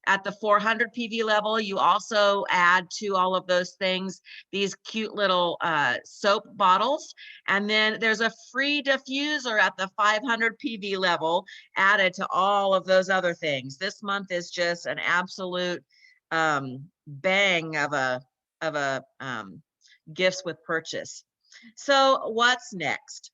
At the 400 PV level, you also add to all of those things these cute little soap bottles. And then there's a free diffuser at the 500 PV level added to all of those other things. This month is just an absolute bang of a gifts with purchase. So what's next?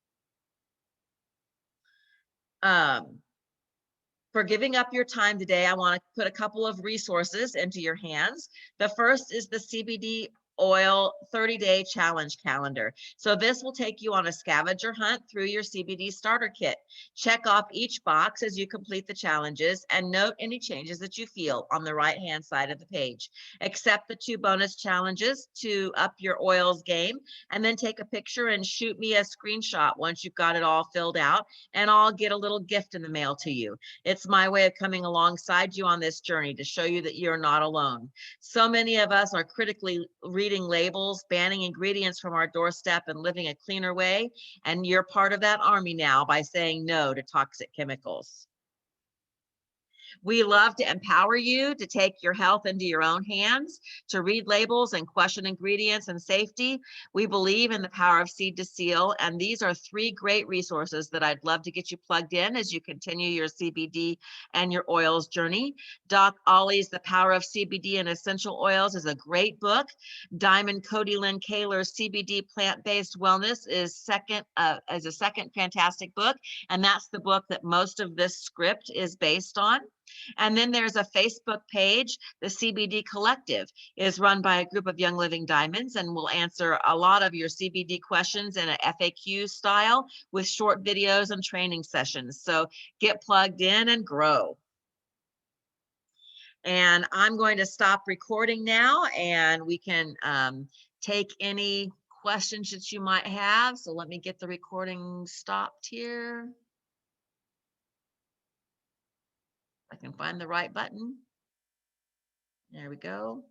For giving up your time today, I want to put a couple of resources into your hands. The first is the CBD Oil 30-day challenge calendar. So this will take you on a scavenger hunt through your CBD starter kit. Check off each box as you complete the challenges and note any changes that you feel on the right-hand side of the page. Accept the 2 bonus challenges to up your oils game, and then take a picture and shoot me a screenshot once you've got it all filled out, and I'll get a little gift in the mail to you. It's my way of coming alongside you on this journey to show you that you're not alone. So many of us are critically reading labels, banning ingredients from our doorstep, and living a cleaner way. And you're part of that army now by saying no to toxic chemicals. We love to empower you to take your health into your own hands, to read labels and question ingredients and safety. We believe in the power of seed to seal, and these are 3 great resources that I'd love to get you plugged in as you continue your CBD and your oils journey. Doc Ollie's The Power of CBD and Essential Oils is a great book. Diamond Cody Lynn Kaler's CBD Plant-Based Wellness is a second fantastic book, and that's the book that most of this script is based on. And then there's a Facebook page. The CBD Collective is run by a group of Young Living Diamonds, and will answer a lot of your CBD questions in an FAQ style with short videos and training sessions. So get plugged in and grow. And I'm going to stop recording now, and we can take any questions that you might have. So let me get the recording stopped here. I can find the right button. There we go.